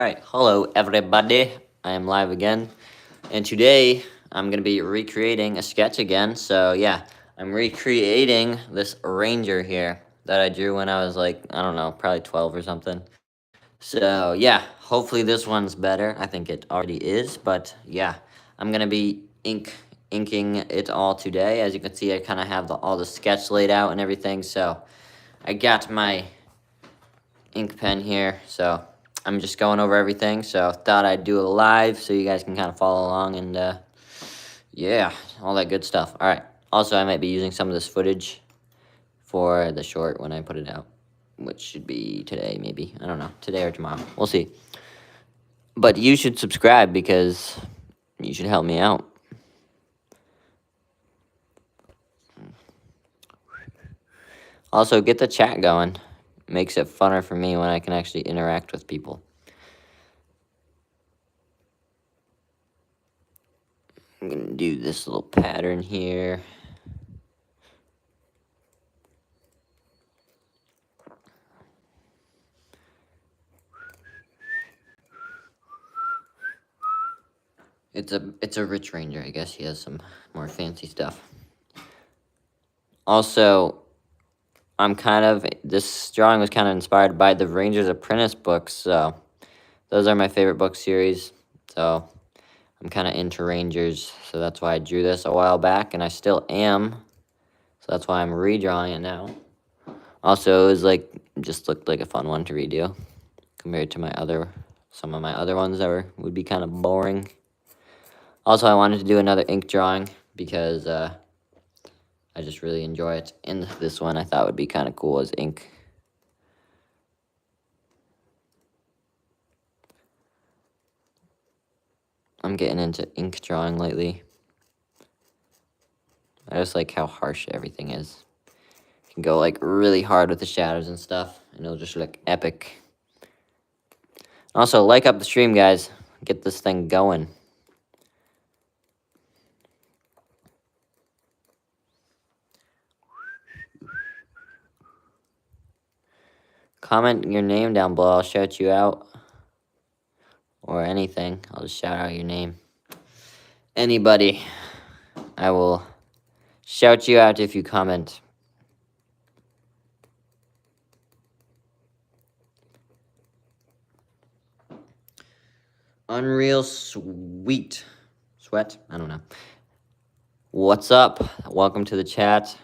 Alright, hello everybody, I am live again, and today I'm going to be recreating a sketch again. So yeah, I'm recreating this ranger here that I drew when I was like, I don't know, probably 12 or something. So yeah, hopefully this one's better. I think it already is, but yeah, I'm going to be inking it all today. As you can see, I kind of have all the sketch laid out and everything, so I got my ink pen here, so I'm just going over everything. So thought I'd do it live so you guys can kind of follow along and yeah, all that good stuff. All right. Also, I might be using some of this footage for the short when I put it out, which should be today, maybe. I don't know, today or tomorrow. We'll see. But you should subscribe because you should help me out. Also, get the chat going. Makes it funner for me when I can actually interact with people. I'm going to do this little pattern here. It's a rich ranger. I guess he has some more fancy stuff. Also, this drawing was kind of inspired by the Ranger's Apprentice books, so those are my favorite book series. So I'm kind of into Rangers, so that's why I drew this a while back, and I still am. So that's why I'm redrawing it now. Also, it was just looked like a fun one to redo compared to some of my other ones that would be kind of boring. Also, I wanted to do another ink drawing because I just really enjoy it. And this one I thought would be kind of cool as ink. I'm getting into ink drawing lately. I just like how harsh everything is. You can go like really hard with the shadows and stuff, and it'll just look epic. Also, like up the stream, guys. Get this thing going. Comment your name down below. I'll shout you out. Or anything. I'll just shout out your name. Anybody. I will shout you out if you comment. Unreal Sweet. Sweat? I don't know. What's up? Welcome to the chat.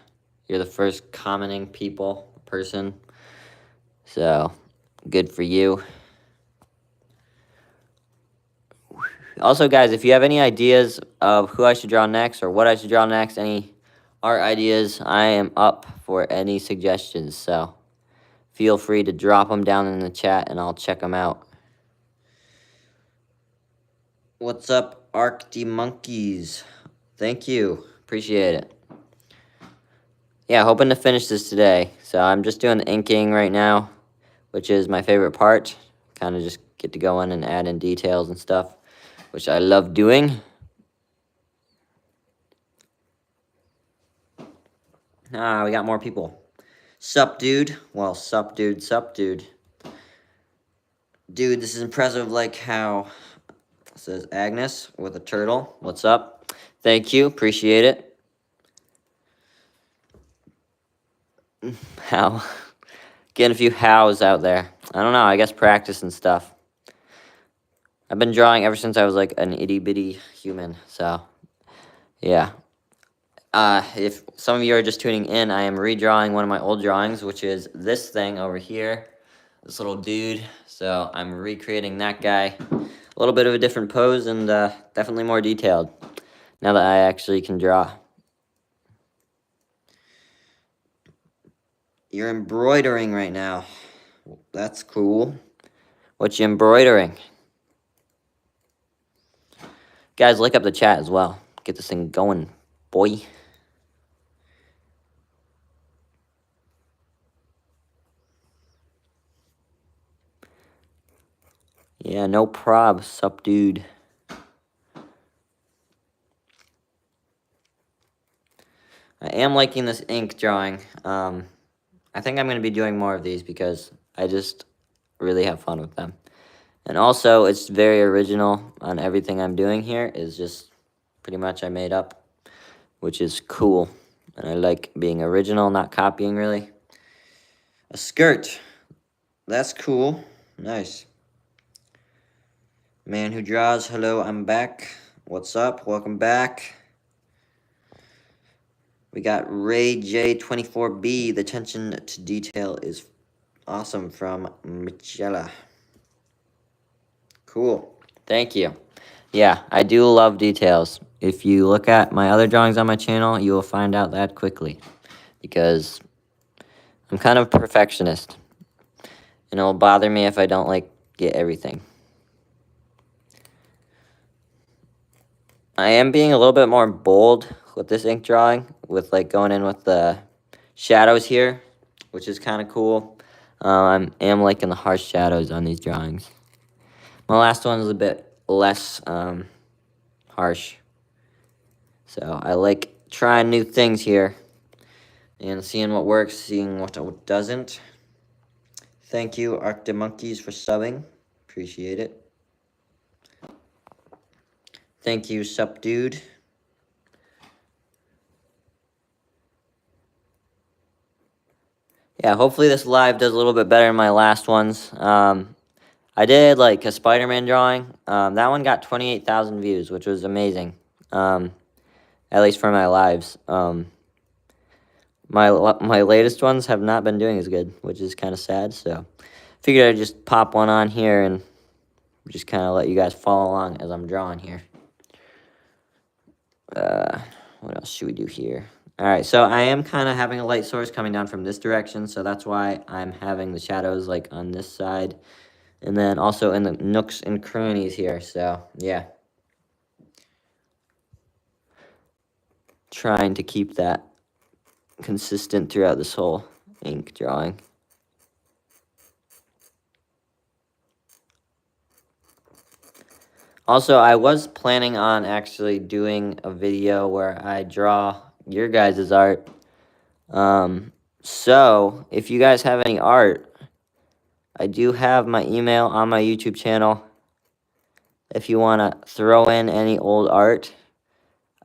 You're the first commenting person. So, good for you. Also, guys, if you have any ideas of who I should draw next or what I should draw next, any art ideas, I am up for any suggestions. So, feel free to drop them down in the chat and I'll check them out. What's up, Arcty Monkeys? Thank you. Appreciate it. Yeah, hoping to finish this today. So I'm just doing the inking right now, which is my favorite part. Kind of just get to go in and add in details and stuff, which I love doing. Ah, we got more people. Sup, dude? Well, sup, dude, sup, dude. Dude, this is impressive, like how it says Agnes with a turtle. What's up? Thank you, appreciate it. How? Getting a few hows out there. I don't know, I guess practice and stuff. I've been drawing ever since I was like an itty-bitty human, so yeah. If some of you are just tuning in, I am redrawing one of my old drawings, which is this thing over here, this little dude. So I'm recreating that guy. A little bit of a different pose and definitely more detailed now that I actually can draw. You're embroidering right now. That's cool. What you embroidering? Guys, look up the chat as well. Get this thing going, boy. Yeah, no prob, sup, dude. I am liking this ink drawing. I think I'm going to be doing more of these because I just really have fun with them. And also, it's very original on everything I'm doing here. Is just pretty much I made up, which is cool. And I like being original, not copying really. A skirt. That's cool. Nice. Man who draws. Hello, I'm back. What's up? Welcome back. We got Ray J24B. The attention to detail is awesome from Michela. Cool. Thank you. Yeah, I do love details. If you look at my other drawings on my channel, you will find out that quickly. Because I'm kind of a perfectionist. And it'll bother me if I don't, like, get everything. I am being a little bit more bold with this ink drawing, with, like, going in with the shadows here, which is kind of cool. I am liking the harsh shadows on these drawings. My last one is a bit less harsh. So I like trying new things here and seeing what works, seeing what doesn't. Thank you, Arctic Monkeys, for subbing. Appreciate it. Thank you, Sup Dude. Yeah, hopefully this live does a little bit better than my last ones. I did like a Spider-Man drawing. That one got 28,000 views, which was amazing. At least for my lives. My latest ones have not been doing as good, which is kind of sad. So, figured I'd just pop one on here and just kind of let you guys follow along as I'm drawing here. What else should we do here? All right, so I am kind of having a light source coming down from this direction, so that's why I'm having the shadows like on this side, and then also in the nooks and crannies here. So yeah, trying to keep that consistent throughout this whole ink drawing. Also, I was planning on actually doing a video where I draw your guys' art. So, if you guys have any art, I do have my email on my YouTube channel. If you want to throw in any old art,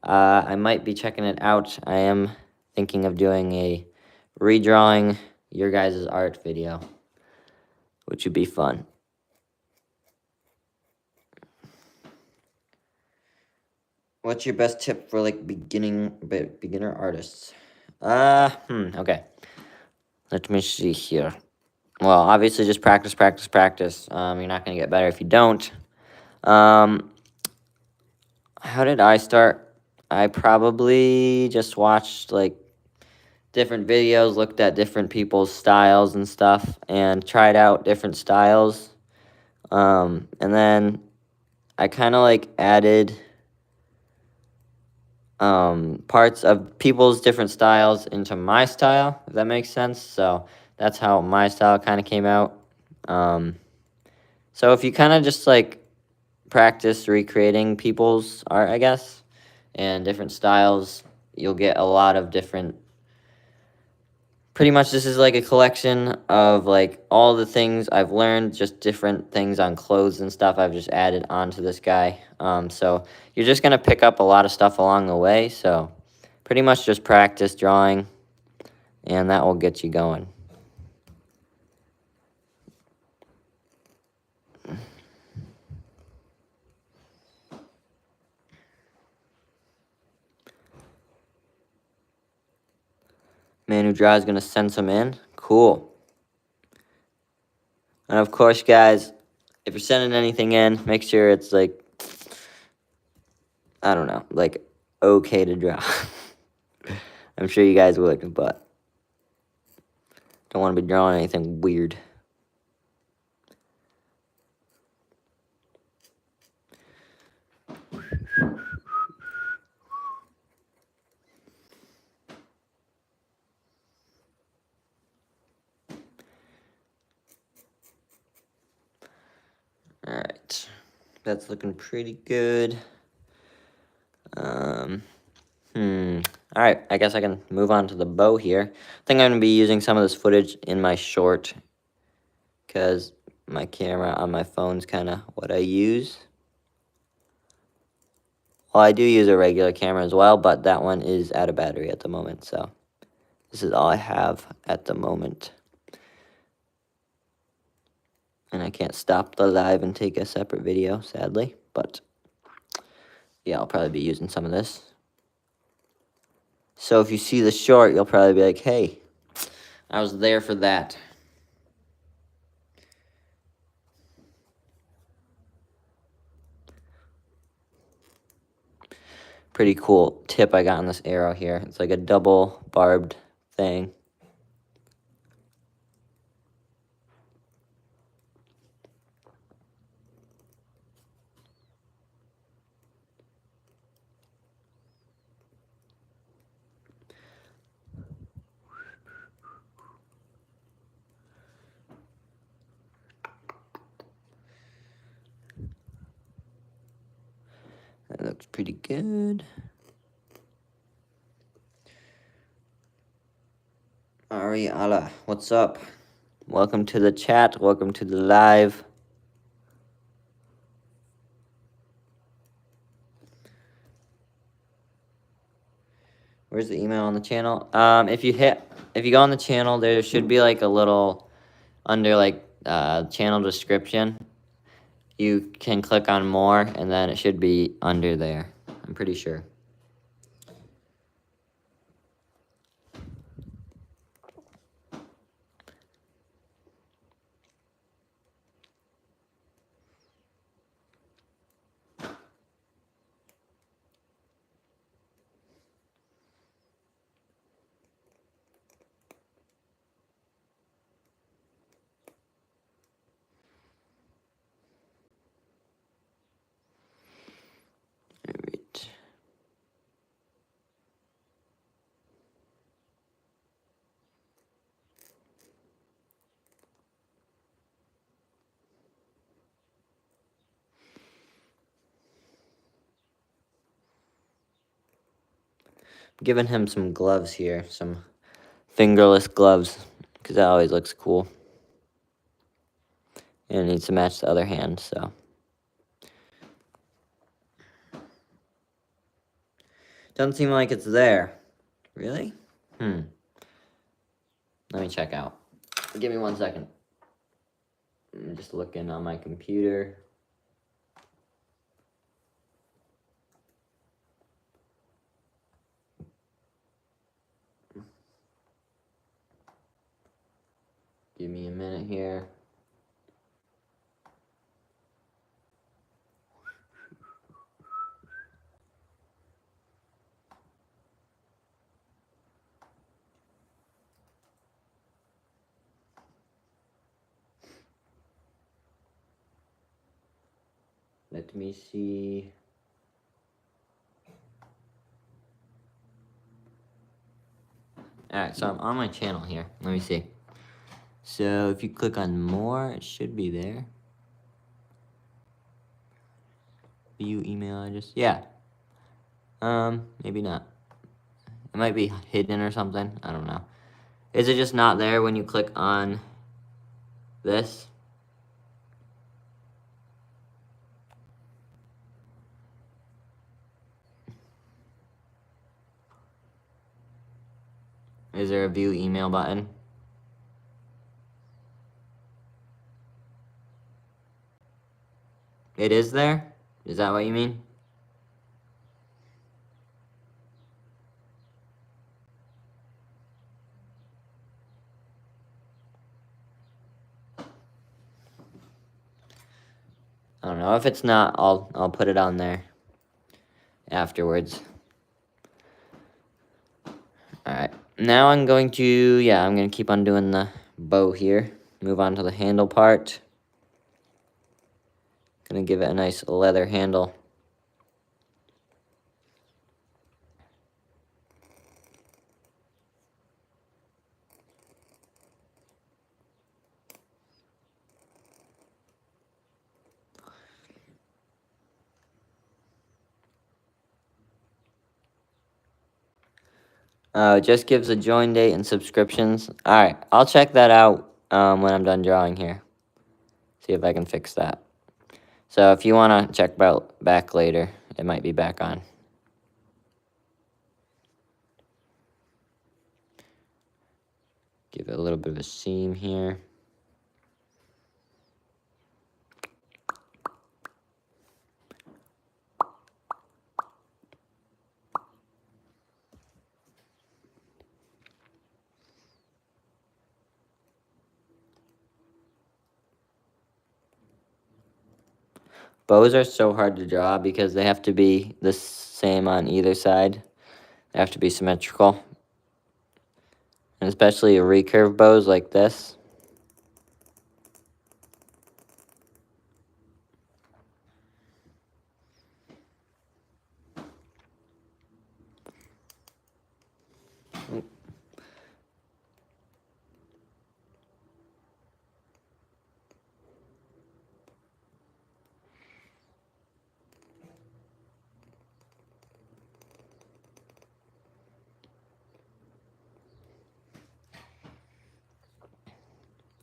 I might be checking it out. I am thinking of doing a redrawing your guys' art video, which would be fun. What's your best tip for like beginner artists? Okay. Let me see here. Well, obviously just practice, practice, practice. You're not going to get better if you don't. How did I start? I probably just watched like different videos, looked at different people's styles and stuff, and tried out different styles. And then I kind of like added parts of people's different styles into my style, if that makes sense. So that's how my style kind of came out. So if you kind of just like practice recreating people's art, I guess, and different styles, you'll get a lot of different. Pretty much this is like a collection of like all the things I've learned, just different things on clothes and stuff I've just added onto this guy. So you're just going to pick up a lot of stuff along the way. So pretty much just practice drawing, and that will get you going. Man who draws is going to send some in. Cool. And of course, guys, if you're sending anything in, make sure it's like, I don't know, like okay to draw. I'm sure you guys would, but don't want to be drawing anything weird. All right, that's looking pretty good. All right, I guess I can move on to the bow here. I think I'm going to be using some of this footage in my short because my camera on my phone's kind of what I use. Well, I do use a regular camera as well, but that one is out of battery at the moment, so this is all I have at the moment. And I can't stop the live and take a separate video, sadly, but yeah, I'll probably be using some of this. So if you see the short, you'll probably be like, hey, I was there for that. Pretty cool tip I got on this arrow here. It's like a double barbed thing. That looks pretty good. Ariala, what's up? Welcome to the chat. Welcome to the live. Where's the email on the channel? If you go on the channel, there should be like a little under like channel description. You can click on more, and then it should be under there. I'm pretty sure. Alright. Giving him some gloves here, some fingerless gloves, because that always looks cool. And it needs to match the other hand, so. Doesn't seem like it's there. Really? Let me check out. Give me 1 second. I'm just looking on my computer. Give me a minute here. Let me see. Alright, so I'm on my channel here. Let me see. So if you click on more, it should be there. View email address. Yeah. Maybe not. It might be hidden or something. I don't know. Is it just not there when you click on this? Is there a view email button? It is there? Is that what you mean? I don't know. If it's not, I'll put it on there afterwards. Alright. Now I'm going to keep on doing the bow here. Move on to the handle part. Gonna give it a nice leather handle. It just gives a join date and subscriptions. Alright, I'll check that out when I'm done drawing here. See if I can fix that. So if you want to check back later, it might be back on. Give it a little bit of a seam here. Bows are so hard to draw because they have to be the same on either side. They have to be symmetrical. And especially recurve bows like this.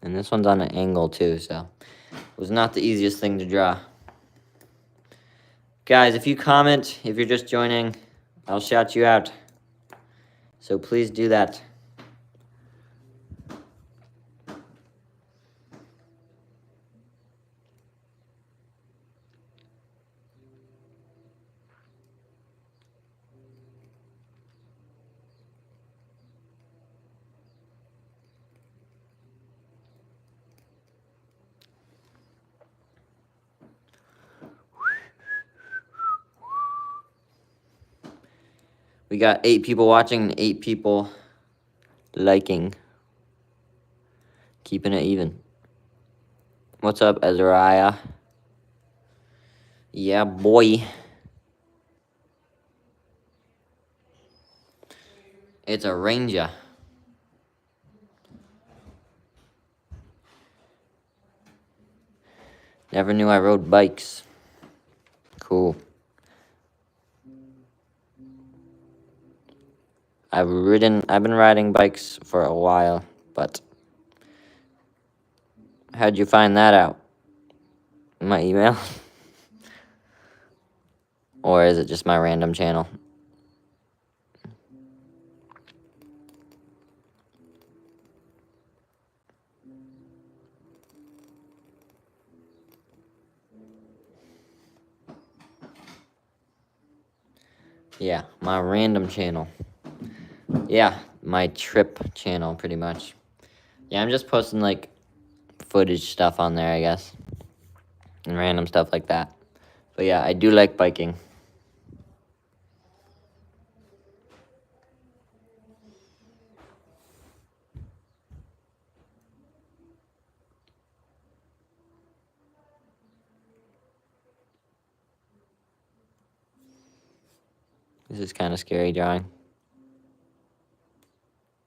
And this one's on an angle too, so it was not the easiest thing to draw. Guys, if you comment, if you're just joining, I'll shout you out. So please do that. We got 8 people watching and 8 people liking. Keeping it even. What's up, Azariah? Yeah, boy. It's a Ranger. Never knew I rode bikes. Cool. I've been riding bikes for a while, but how'd you find that out? My email? Or is it just my random channel? Yeah, my random channel. Yeah, my trip channel, pretty much. Yeah, I'm just posting, like, footage stuff on there, I guess. And random stuff like that. But yeah, I do like biking. This is kind of scary drawing.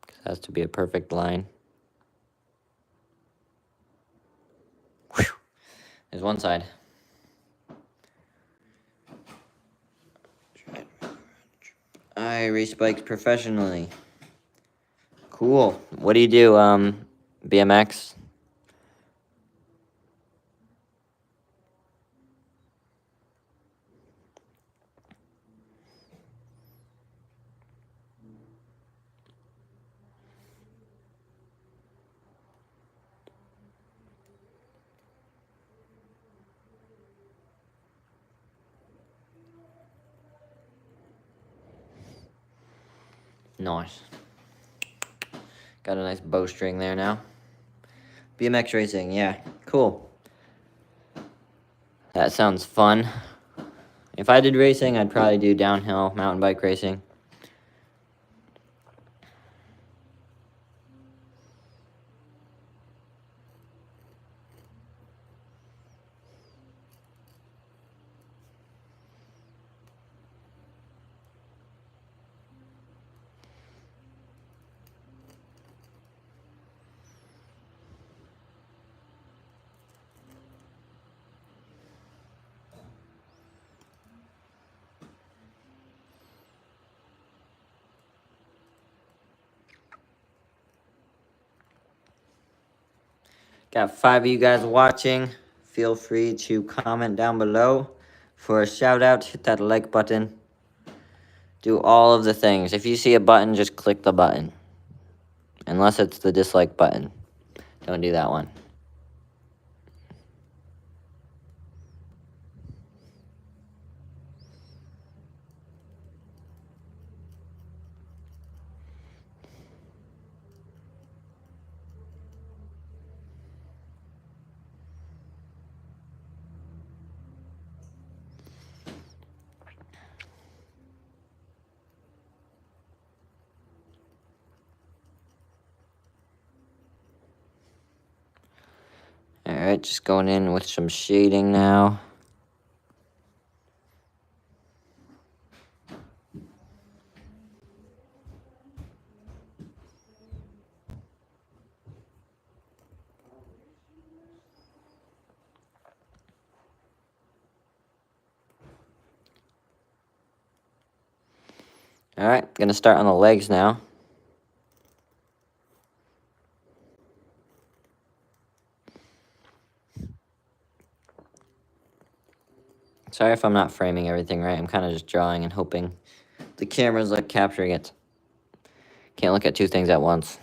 It has to be a perfect line. Whew. There's one side. I race bikes professionally. Cool. What do you do, BMX? Nice. Got a nice bowstring there now. BMX racing, yeah, cool. That sounds fun. If I did racing, I'd probably do downhill mountain bike racing. Got 5 of you guys watching. feel free to comment down below for a shout out. Hit that like button. Do all of the things. If you see a button, just click the button. Unless it's the dislike button. Don't do that one. Alright, just going in with some shading now. Alright, gonna start on the legs now. Sorry if I'm not framing everything right. I'm kind of just drawing and hoping the camera's like capturing it. Can't look at two things at once.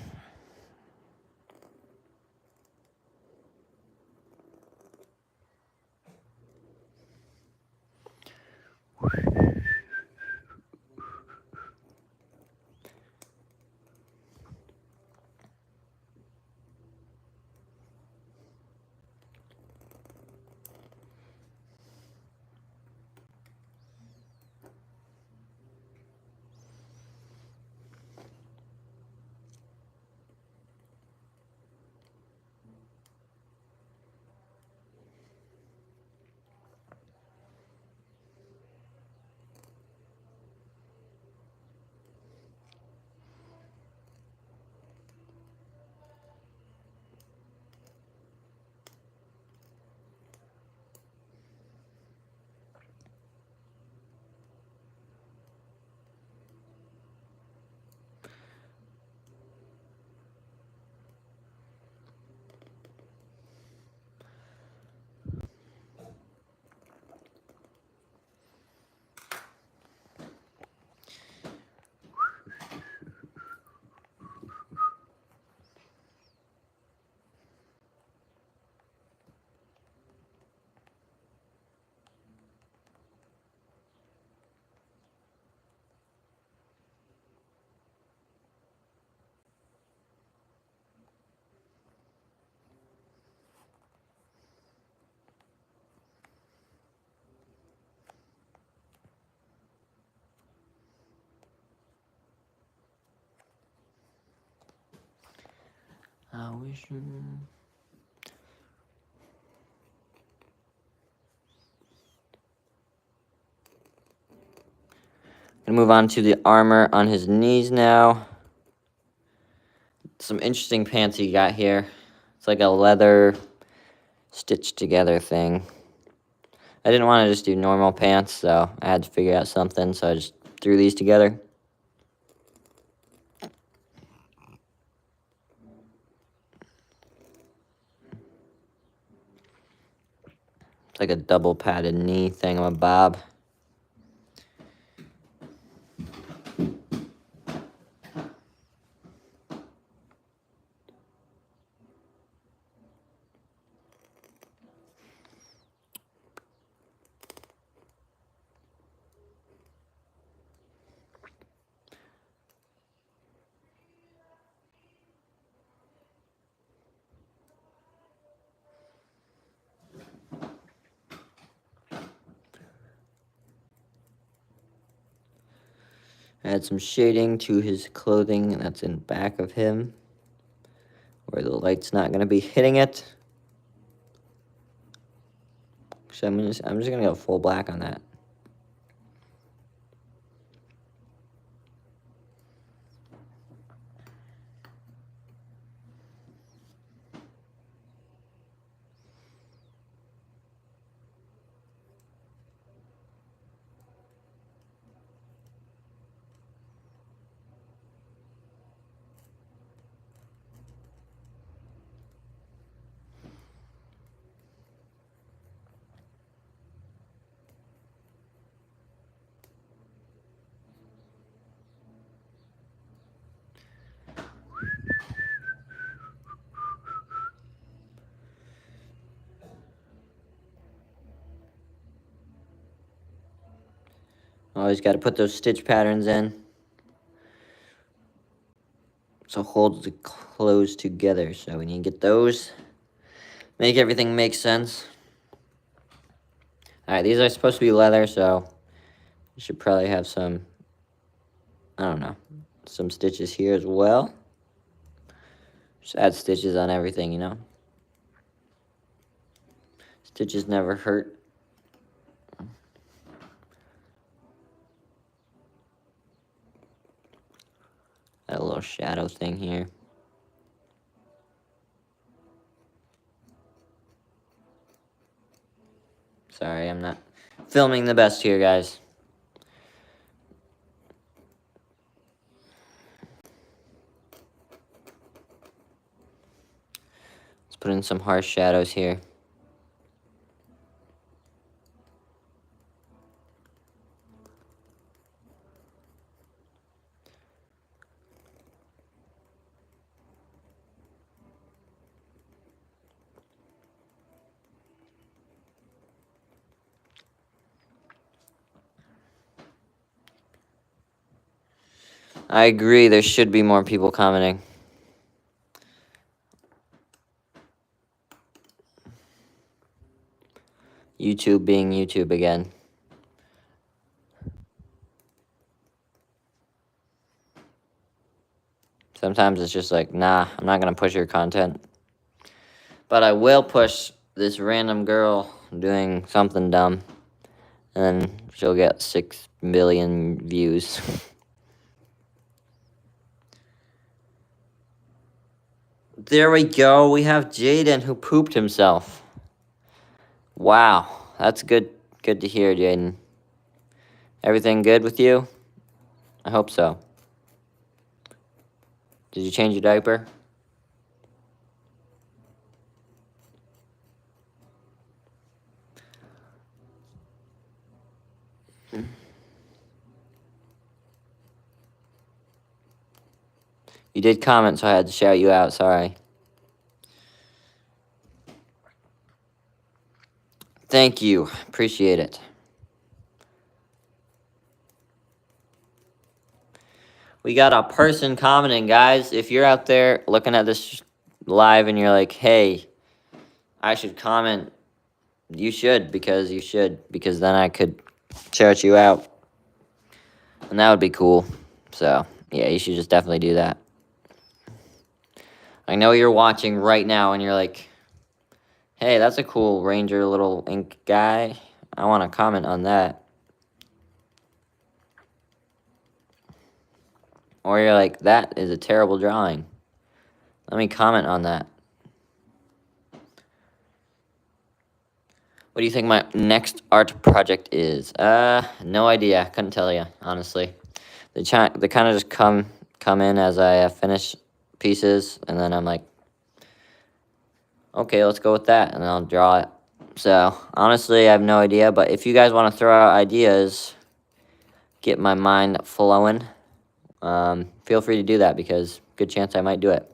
I wish you... Gonna move on to the armor on his knees now. Some interesting pants he got here. It's like a leather stitched together thing. I didn't want to just do normal pants, so I had to figure out something, so I just threw these together. It's like a double padded knee thingamabob. Add some shading to his clothing that's in back of him, where the light's not going to be hitting it. So I'm just going to go full black on that. Always got to put those stitch patterns in. So hold the clothes together. So we need to get those. Make everything make sense. Alright, these are supposed to be leather, so you should probably have some, I don't know, some stitches here as well. Just add stitches on everything, you know. Stitches never hurt. Got a little shadow thing here. Sorry, I'm not filming the best here, guys. Let's put in some harsh shadows here. I agree, there should be more people commenting. YouTube being YouTube again. Sometimes it's just like, nah, I'm not gonna push your content. But I will push this random girl doing something dumb. And then she'll get 6 billion views. There we go, we have Jaden who pooped himself. Wow, that's good to hear, Jaden. Everything good with you? I hope so. Did you change your diaper? You did comment, so I had to shout you out, sorry. Thank you, appreciate it. We got a person commenting, guys. If you're out there looking at this live and you're like, hey, I should comment, you should, because then I could shout you out. And that would be cool. So, yeah, you should just definitely do that. I know you're watching right now and you're like, hey, that's a cool ranger little ink guy. I want to comment on that. Or you're like, that is a terrible drawing. Let me comment on that. What do you think my next art project is? No idea. Couldn't tell you, honestly. They kind of just come in as I finish pieces, and then I'm like, okay, let's go with that, and then I'll draw it. So, honestly, I have no idea, but if you guys want to throw out ideas, get my mind flowing, feel free to do that, because good chance I might do it.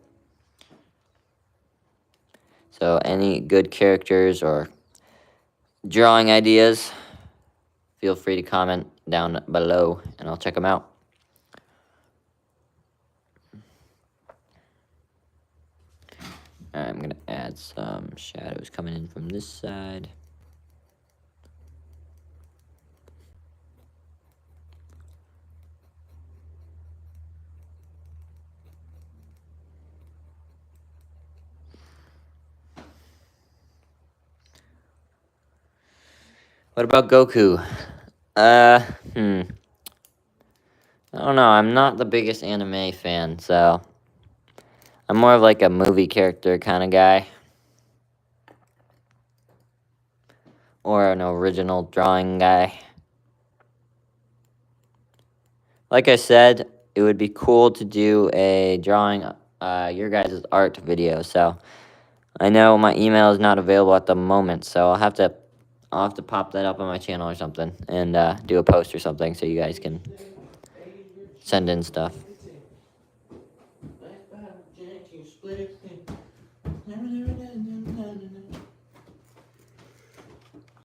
So, any good characters or drawing ideas, feel free to comment down below, and I'll check them out. Alright, I'm going to add some shadows coming in from this side. What about Goku? I don't know, I'm not the biggest anime fan, so I'm more of like a movie character kind of guy. Or an original drawing guy. Like I said, it would be cool to do a drawing your guys' art video, so I know my email is not available at the moment, so I'll have to pop that up on my channel or something and do a post or something so you guys can send in stuff.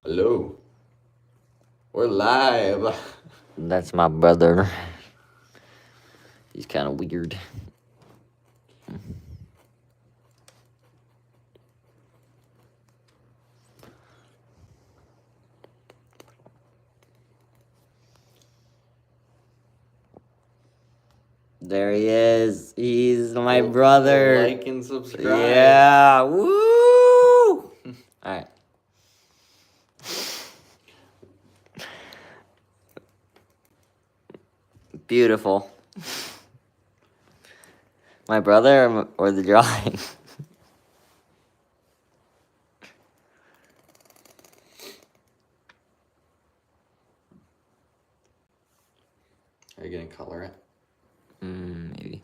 Hello. We're live. That's my brother. He's kind of weird. There he is. He's my brother. Like and subscribe. Yeah. Woo! Alright. Beautiful. My brother or the drawing? Are you gonna color it? Maybe.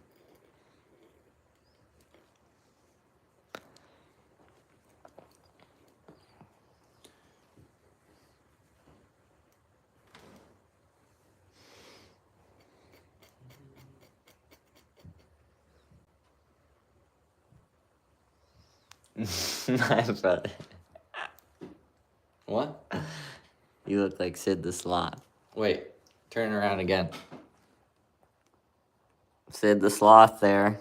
My brother. What? You look like Sid the Sloth. Wait, turn around again. Sid the Sloth there.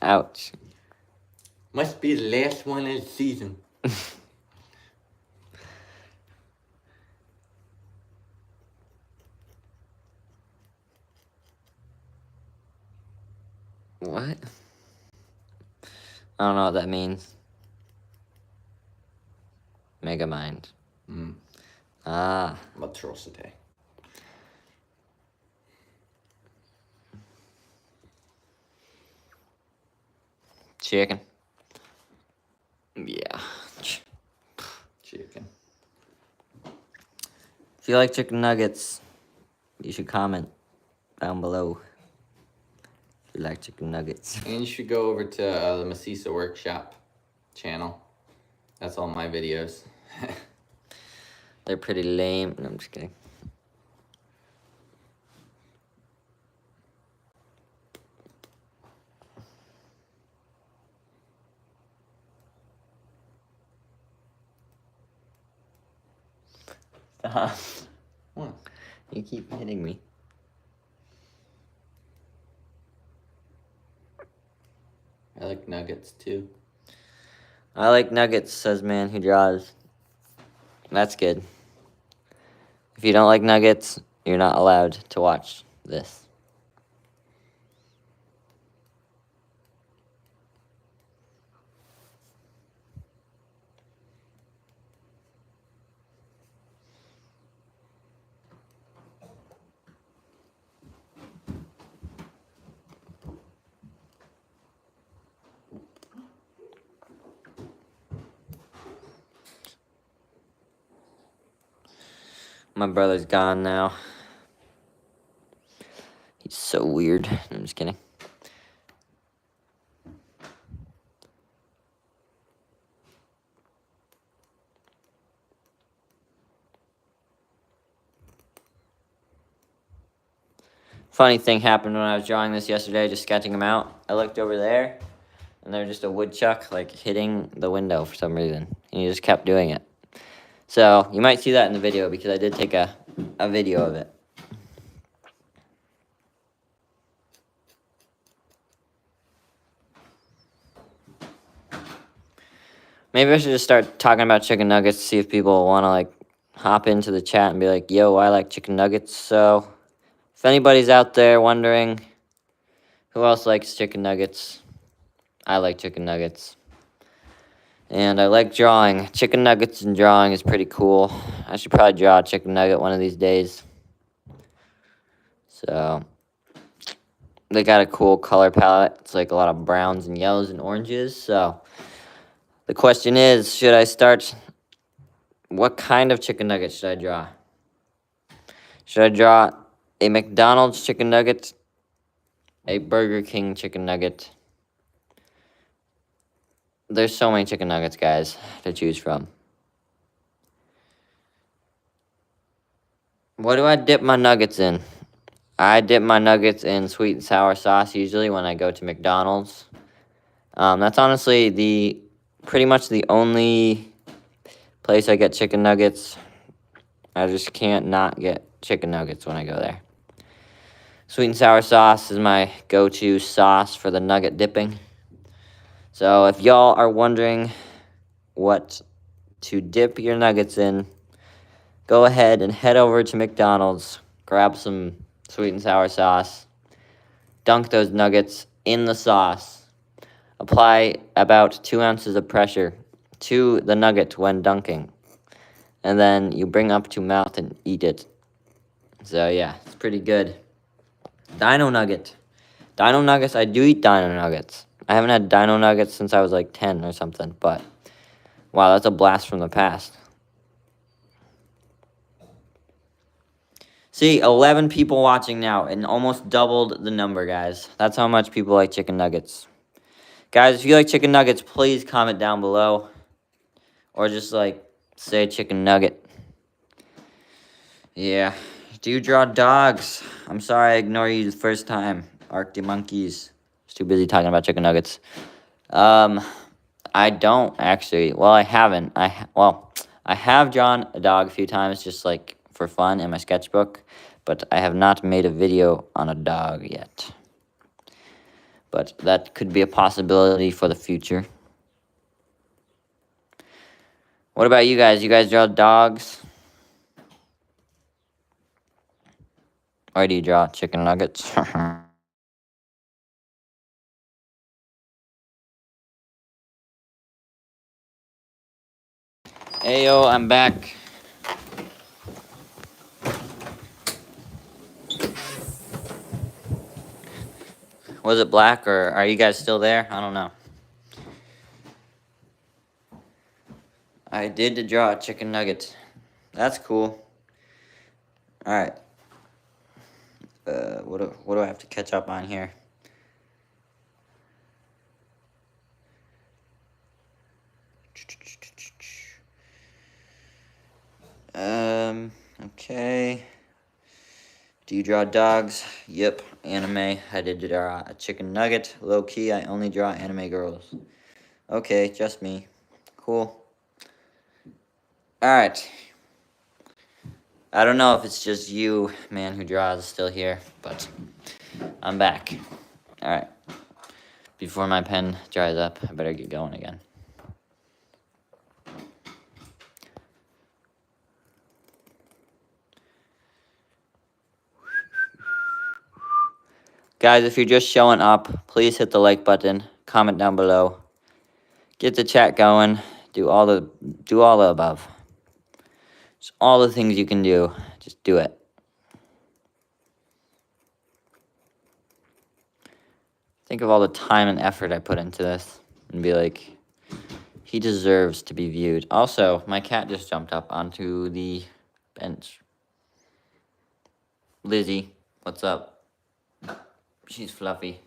Ouch. Must be the last one of the season. What? I don't know what that means. Megamind. Ah. Atrocity. Chicken. Yeah. Chicken. If you like chicken nuggets, you should comment down below. If you like chicken nuggets. And you should go over to the Masisa Workshop channel. That's all my videos. They're pretty lame. No, I'm just kidding. Stop. What? You keep hitting me. I like nuggets too. I like nuggets, says man who draws. That's good. If you don't like nuggets, you're not allowed to watch this. My brother's gone now. He's so weird. I'm just kidding. Funny thing happened when I was drawing this yesterday, just sketching them out. I looked over there, and there was just a woodchuck, like, hitting the window for some reason. And he just kept doing it. So, you might see that in the video, because I did take a video of it. Maybe I should just start talking about chicken nuggets, see if people want to, like, hop into the chat and be like, yo, I like chicken nuggets. So, if anybody's out there wondering who else likes chicken nuggets, I like chicken nuggets. And I like drawing. Chicken nuggets and drawing is pretty cool. I should probably draw a chicken nugget one of these days. So, they got a cool color palette. It's like a lot of browns and yellows and oranges. So, the question is, should I start... What kind of chicken nugget should I draw? Should I draw a McDonald's chicken nugget? A Burger King chicken nugget? There's so many chicken nuggets, guys, to choose from. What do I dip my nuggets in? I dip my nuggets in sweet and sour sauce usually when I go to McDonald's. That's honestly pretty much the only place I get chicken nuggets. I just can't not get chicken nuggets when I go there. Sweet and sour sauce is my go-to sauce for the nugget dipping. So if y'all are wondering what to dip your nuggets in, go ahead and head over to McDonald's, grab some sweet and sour sauce, dunk those nuggets in the sauce, apply about 2 ounces of pressure to the nugget when dunking, and then you bring up to mouth and eat it. So yeah, it's pretty good. Dino nugget. Dino nuggets, I do eat dino nuggets. I haven't had dino nuggets since I was like 10 or something, but wow, that's a blast from the past. See, 11 people watching now, and almost doubled the number, guys. That's how much people like chicken nuggets. Guys, if you like chicken nuggets, please comment down below. Or just, like, say chicken nugget. Yeah. Do you draw dogs? I'm sorry I ignored you the first time. Arc the monkeys. I was too busy talking about chicken nuggets. I don't, actually. Well, I haven't. I have drawn a dog a few times, just, like, for fun in my sketchbook. But I have not made a video on a dog yet. But that could be a possibility for the future. What about you guys? You guys draw dogs? Or do you draw chicken nuggets? Heyo, I'm back. Was it black, or are you guys still there? I don't know. I did draw a chicken nugget. That's cool. Alright. What do I have to catch up on here? Okay. Do you draw dogs? Yep, anime. I did draw a chicken nugget. Low key, I only draw anime girls. Okay, just me. Cool. Alright. I don't know if it's just you, man who draws, still here, but I'm back. Alright. Before my pen dries up, I better get going again. Guys, if you're just showing up, please hit the like button, comment down below, get the chat going, do all the above. It's all the things you can do. Just do it. Think of all the time and effort I put into this and be like, he deserves to be viewed. Also, my cat just jumped up onto the bench. Lizzie, what's up? She's fluffy.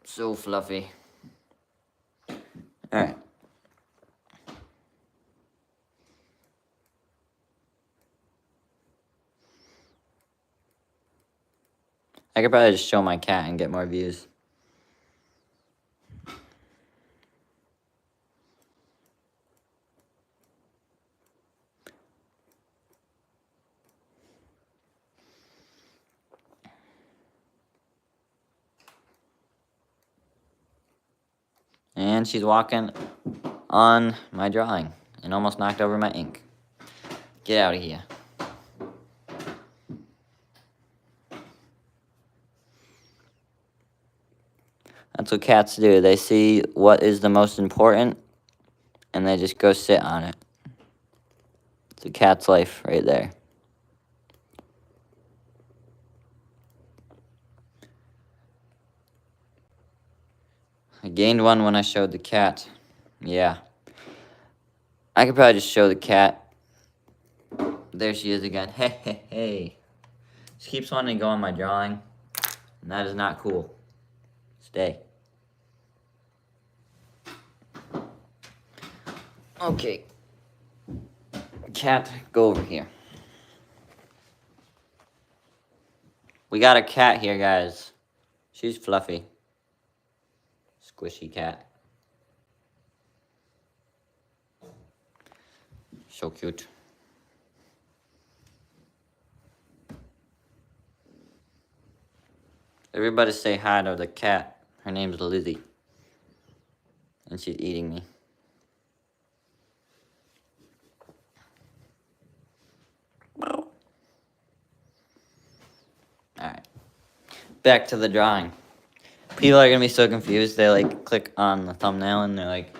So fluffy. Alright. I could probably just show my cat and get more views. And she's walking on my drawing and almost knocked over my ink. Get out of here. That's what cats do. They see what is the most important and they just go sit on it. It's a cat's life right there. I gained one when I showed the cat. Yeah. I could probably just show the cat. There she is again. Hey, hey, hey. She keeps wanting to go on my drawing. And that is not cool. Stay. Okay. Cat, go over here. We got a cat here, guys. She's fluffy. Squishy cat. So cute. Everybody say hi to the cat. Her name's Lizzie. And she's eating me. Alright. Back to the drawing. People are gonna be so confused. They like click on the thumbnail and they're like,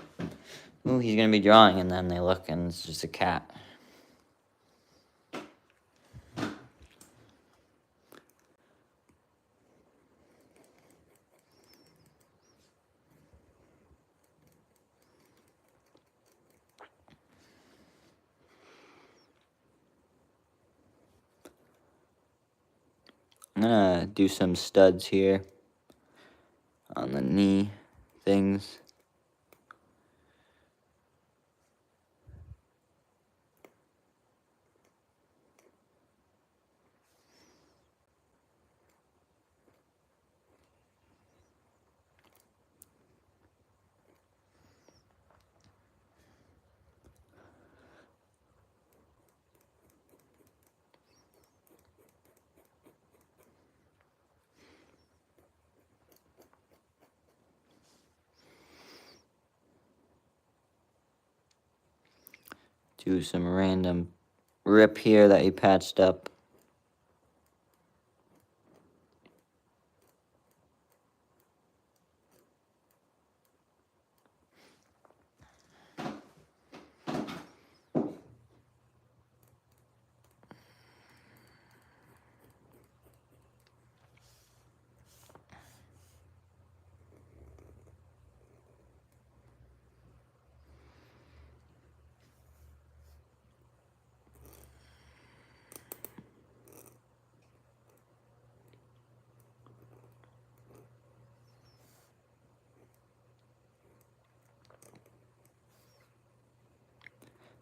ooh, he's gonna be drawing, and then they look and it's just a cat. I'm gonna do some studs here on the knee things. Do some random rip here that he patched up.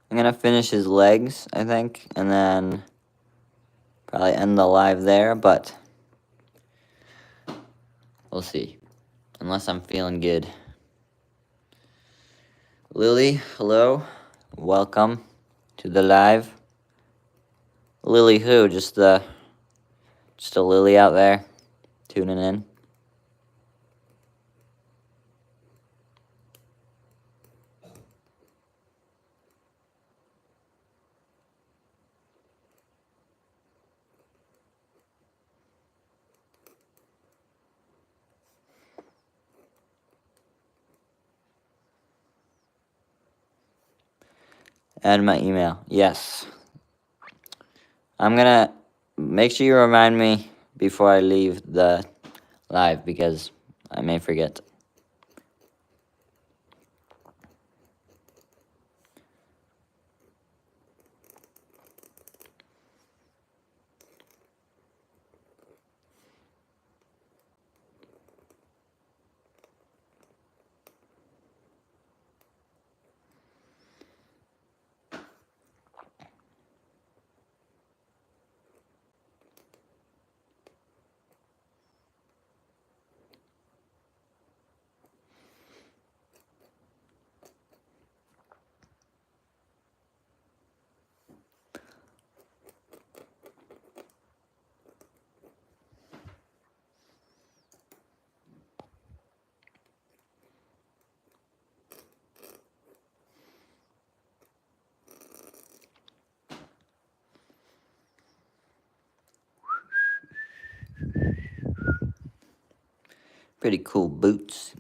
I'm gonna finish his legs, I think, and then probably end the live there, but we'll see. Unless I'm feeling good. Lily, hello. Welcome to the live. Lily who? Just a Lily out there tuning in. And my email. Yes. I'm gonna make sure you remind me before I leave the live because I may forget. Pretty cool boots.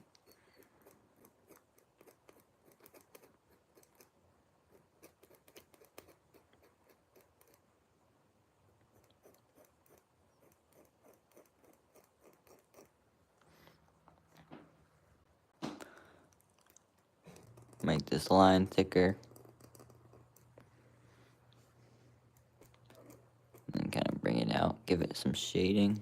Make this line thicker. And kind of bring it out, give it some shading.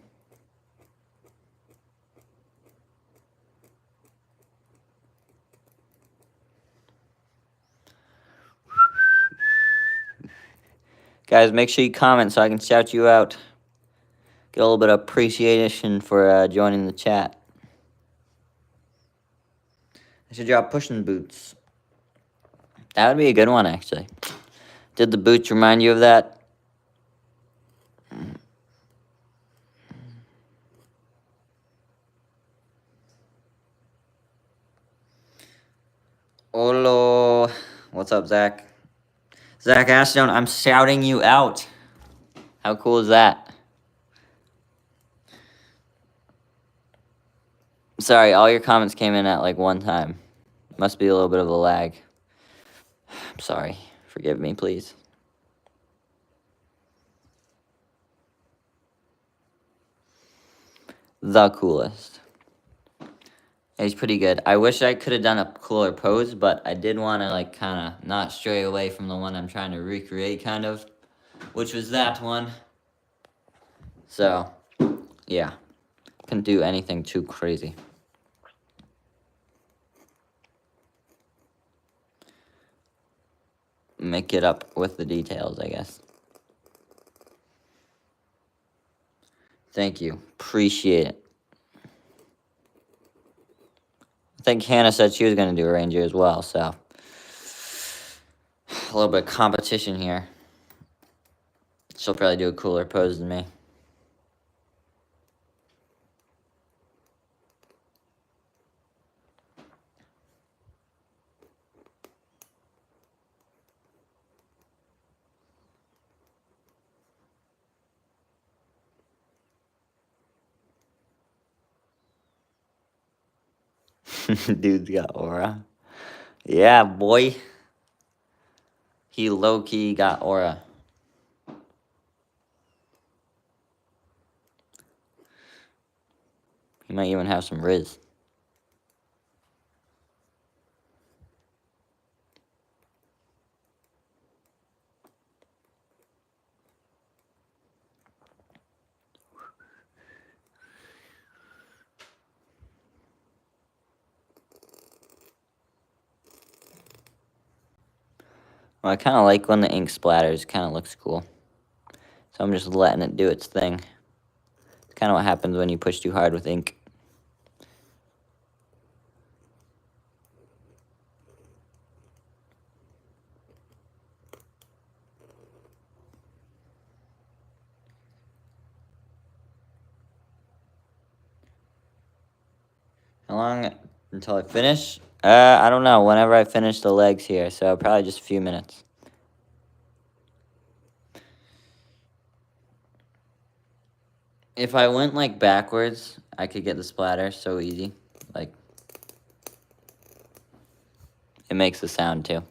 Guys, make sure you comment so I can shout you out. Get a little bit of appreciation for joining the chat. I should draw pushing boots. That would be a good one, actually. Did the boots remind you of that? Olo. What's up, Zach? Zach Ashton, I'm shouting you out. How cool is that? Sorry, all your comments came in at like one time. Must be a little bit of a lag. I'm sorry. Forgive me, please. The coolest. He's pretty good. I wish I could have done a cooler pose, but I did want to like kind of not stray away from the one I'm trying to recreate kind of, which was that one. So, yeah. Couldn't do anything too crazy. Make it up with the details, I guess. Thank you. Appreciate it. I think Hannah said she was going to do a ranger as well, so a little bit of competition here. She'll probably do a cooler pose than me. Dude's got aura. Yeah, boy. He low-key got aura. He might even have some Riz. Well, I kind of like when the ink splatters. Kind of looks cool. So I'm just letting it do its thing. It's kind of what happens when you push too hard with ink. How long until I finish? I don't know. Whenever I finish the legs here, so probably just a few minutes. If I went like backwards, I could get the splatter so easy. Like, it makes the sound too.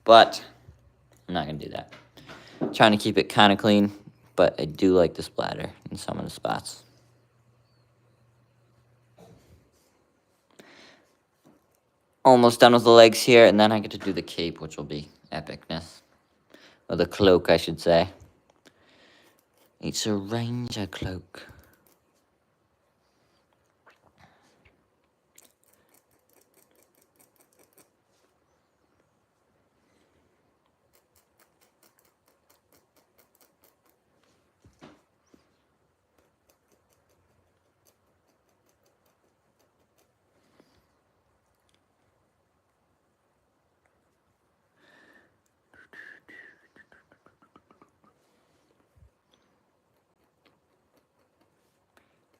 But I'm not gonna do that. I'm trying to keep it kind of clean, but I do like the splatter in some of the spots. Almost done with the legs here, and then I get to do the cape, which will be epicness. Or the cloak, I should say. It's a ranger cloak.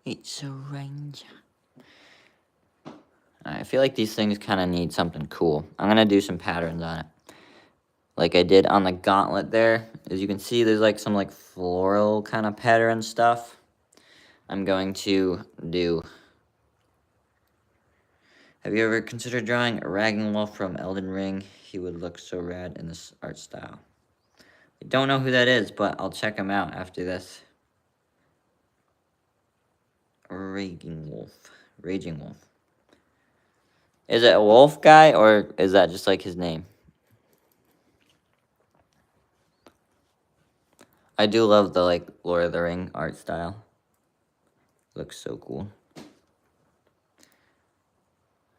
It's a ranger. I feel like these things kind of need something cool. I'm going to do some patterns on it. Like I did on the gauntlet there. As you can see, there's like some like floral kind of pattern stuff. I'm going to do... Have you ever considered drawing a Ragnwolf from Elden Ring? He would look so rad in this art style. I don't know who that is, but I'll check him out after this. Raging Wolf. Raging Wolf. Is it a wolf guy, or is that just like his name? I do love the like Lord of the Ring art style. Looks so cool.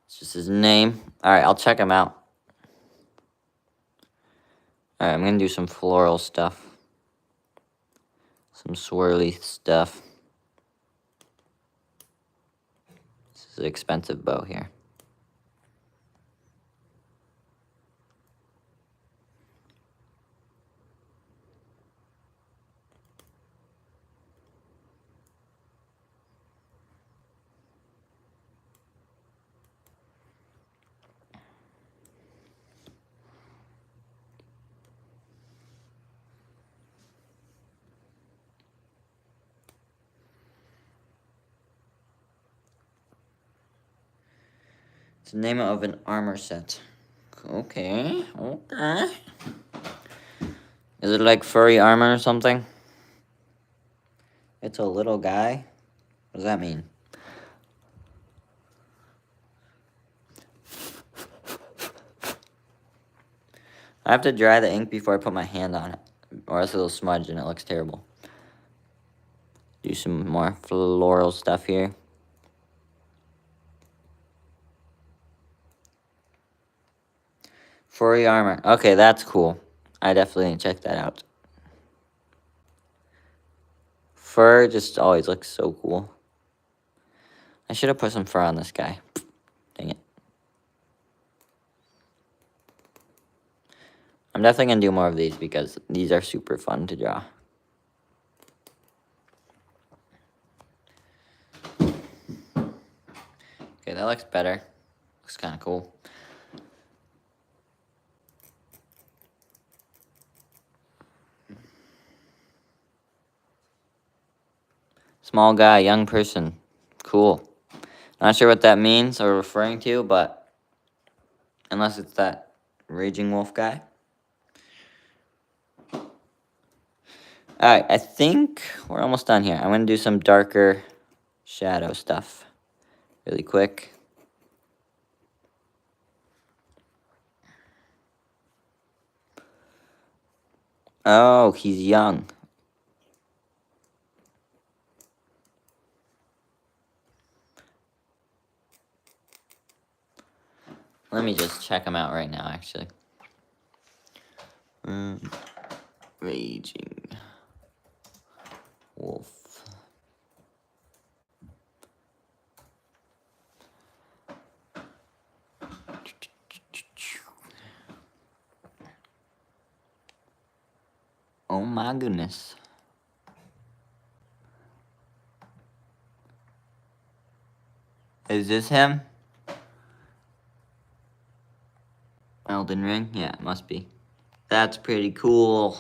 It's just his name. Alright, I'll check him out. Alright, I'm gonna do some floral stuff. Some swirly stuff. This is an expensive bow here. It's the name of an armor set. Okay. Is it like furry armor or something? It's a little guy? What does that mean? I have to dry the ink before I put my hand on it, or else it'll smudge and it looks terrible. Do some more floral stuff here. Furry armor. Okay, that's cool. I definitely need to check that out. Fur just always looks so cool. I should have put some fur on this guy. Dang it. I'm definitely going to do more of these because these are super fun to draw. Okay, that looks better. Looks kind of cool. Small guy, young person. Cool. Not sure what that means or referring to, but unless it's that raging wolf guy. Alright, I think we're almost done here. I'm going to do some darker shadow stuff really quick. Oh, he's young. Let me just check him out right now, actually. Raging wolf. Oh my goodness. Is this him? Elden Ring? Yeah, it must be. That's pretty cool.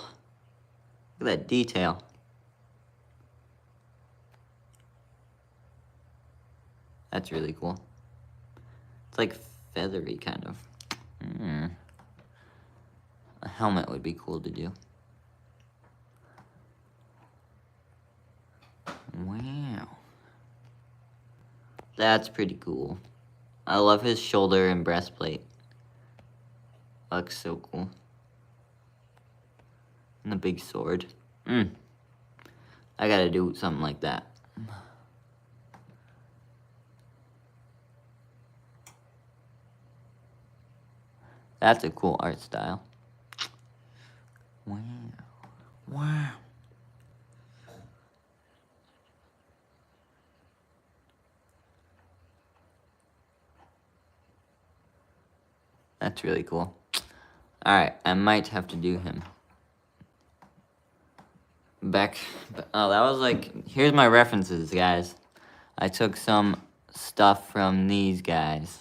Look at that detail. That's really cool. It's like feathery, kind of. A helmet would be cool to do. Wow. That's pretty cool. I love his shoulder and breastplate. Looks so cool. And the big sword. I gotta do something like that. That's a cool art style. Wow. Wow. That's really cool. Alright, I might have to do him. Oh, that was like, here's my references, guys. I took some stuff from these guys.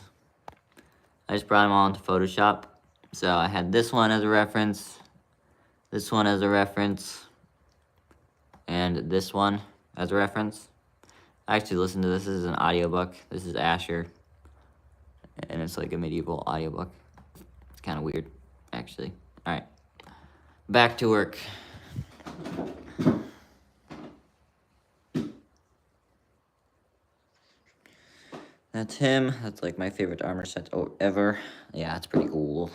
I just brought them all into Photoshop. So I had this one as a reference, this one as a reference, and this one as a reference. I actually listened to this. This is an audiobook. This is Asher. And it's like a medieval audiobook. It's kind of weird, actually. Alright. Back to work. That's him. That's like my favorite armor set ever. Yeah, it's pretty cool.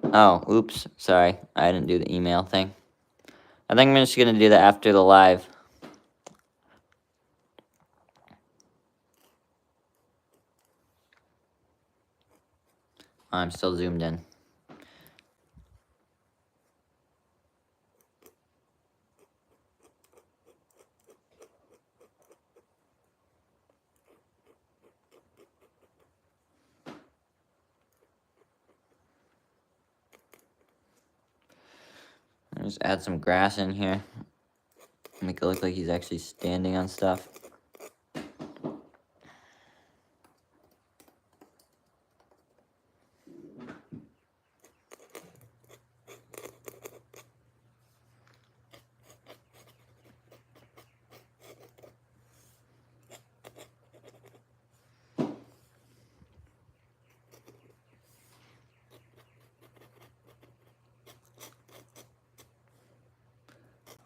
Oh, oops. Sorry. I didn't do the email thing. I think I'm just going to do that after the live. I'm still zoomed in. Just add some grass in here. Make it look like he's actually standing on stuff.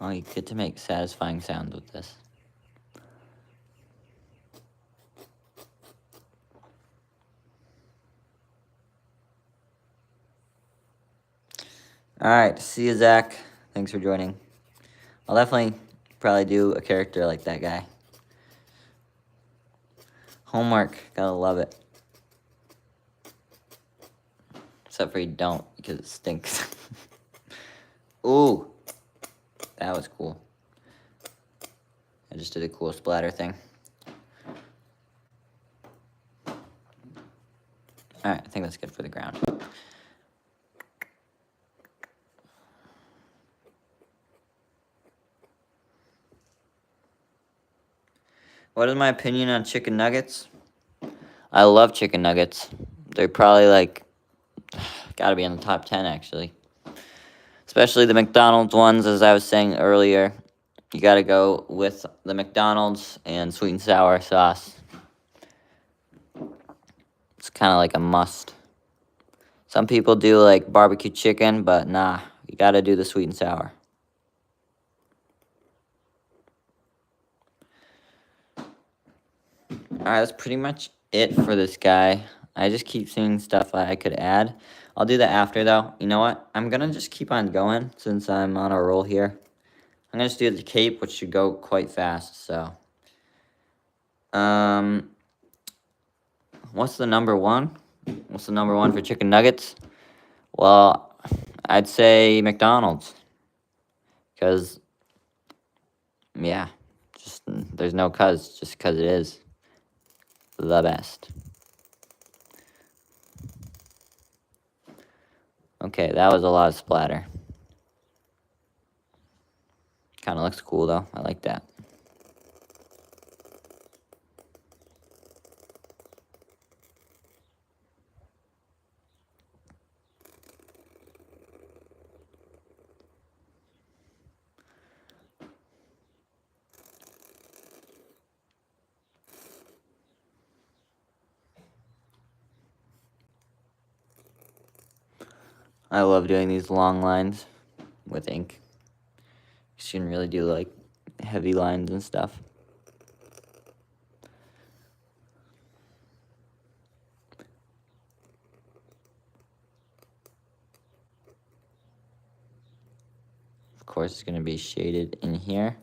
Oh, you get to make satisfying sounds with this. Alright, see you, Zach. Thanks for joining. I'll definitely probably do a character like that guy. Homework, gotta love it. Except for you don't, because it stinks. Ooh, that was cool. I just did a cool splatter thing. Alright, I think that's good for the ground. What is my opinion on chicken nuggets? I love chicken nuggets. They're probably like, gotta be in the top 10 actually. Especially the McDonald's ones, as I was saying earlier. You gotta go with the McDonald's and sweet and sour sauce. It's kind of like a must. Some people do like barbecue chicken, but nah, you gotta do the sweet and sour. Alright, that's pretty much it for this guy. I just keep seeing stuff I could add. I'll do that after though. You know what? I'm gonna just keep on going since I'm on a roll here. I'm gonna just do the cape, which should go quite fast, so. What's the number one? What's the number one for chicken nuggets? Well, I'd say McDonald's. Because, yeah, just there's no cuz, just because it is the best. Okay, that was a lot of splatter. Kind of looks cool, though. I like that. I love doing these long lines with ink. You shouldn't really do, like, heavy lines and stuff. Of course, it's going to be shaded in here.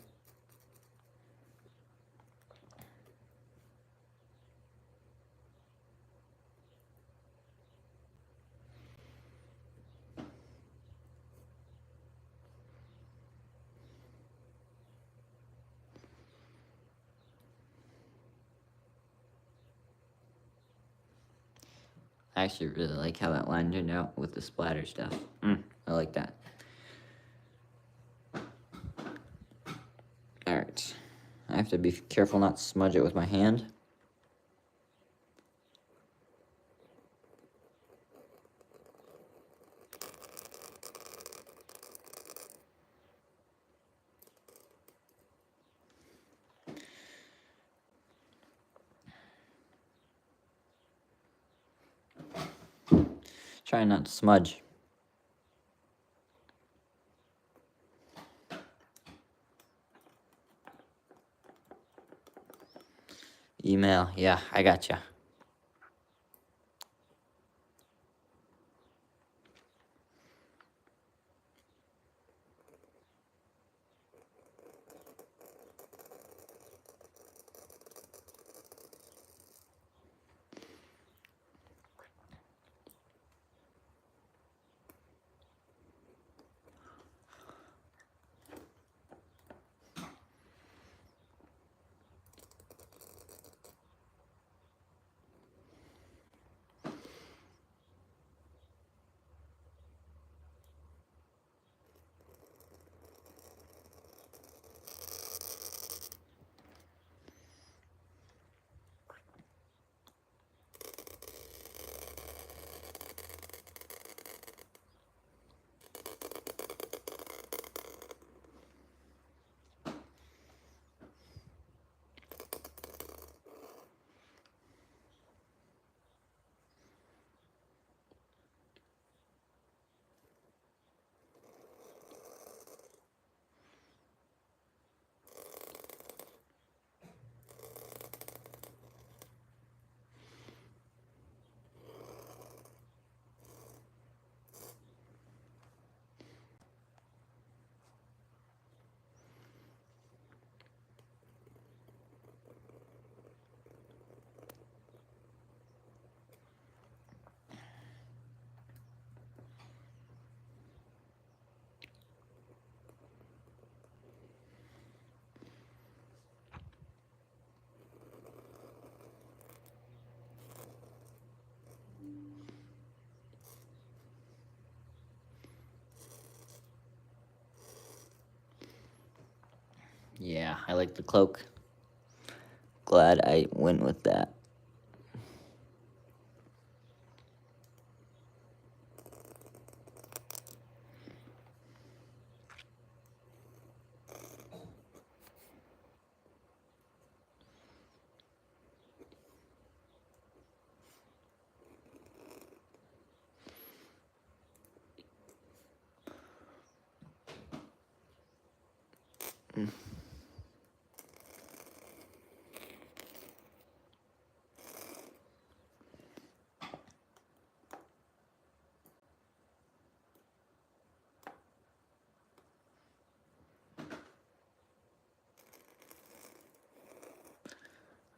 I actually really like how that line turned out with the splatter stuff. I like that. Alright. I have to be careful not to smudge it with my hand. Try not to smudge. Email, yeah, I gotcha. Yeah, I like the cloak. Glad I went with that.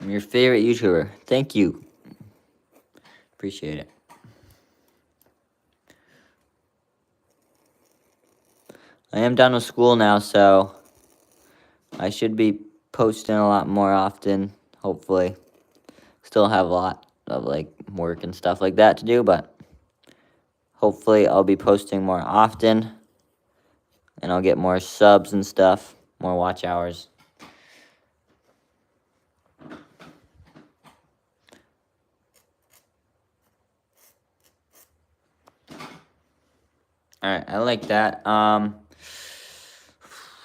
I'm your favorite YouTuber. Thank you. Appreciate it. I am done with school now, so I should be posting a lot more often, hopefully. Still have a lot of like work and stuff like that to do, but hopefully I'll be posting more often and I'll get more subs and stuff, more watch hours. Alright, I like that. I'm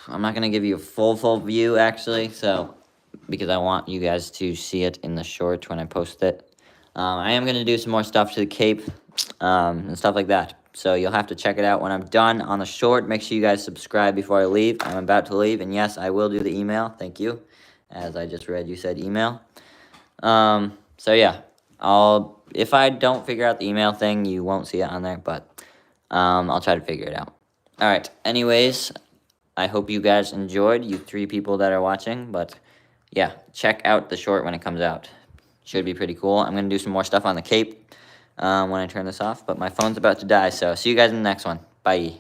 not gonna give you a full view actually, so because I want you guys to see it in the short when I post it. I am gonna do some more stuff to the cape and stuff like that. So you'll have to check it out when I'm done on the short. Make sure you guys subscribe before I leave. I'm about to leave, and yes, I will do the email. Thank you. As I just read, you said email. So yeah, if I don't figure out the email thing, you won't see it on there, but I'll try to figure it out. All right. Anyways, I hope you guys enjoyed, you 3 people that are watching, but yeah, check out the short when it comes out. Should be pretty cool. I'm going to do some more stuff on the cape when I turn this off, but my phone's about to die, so see you guys in the next one. Bye.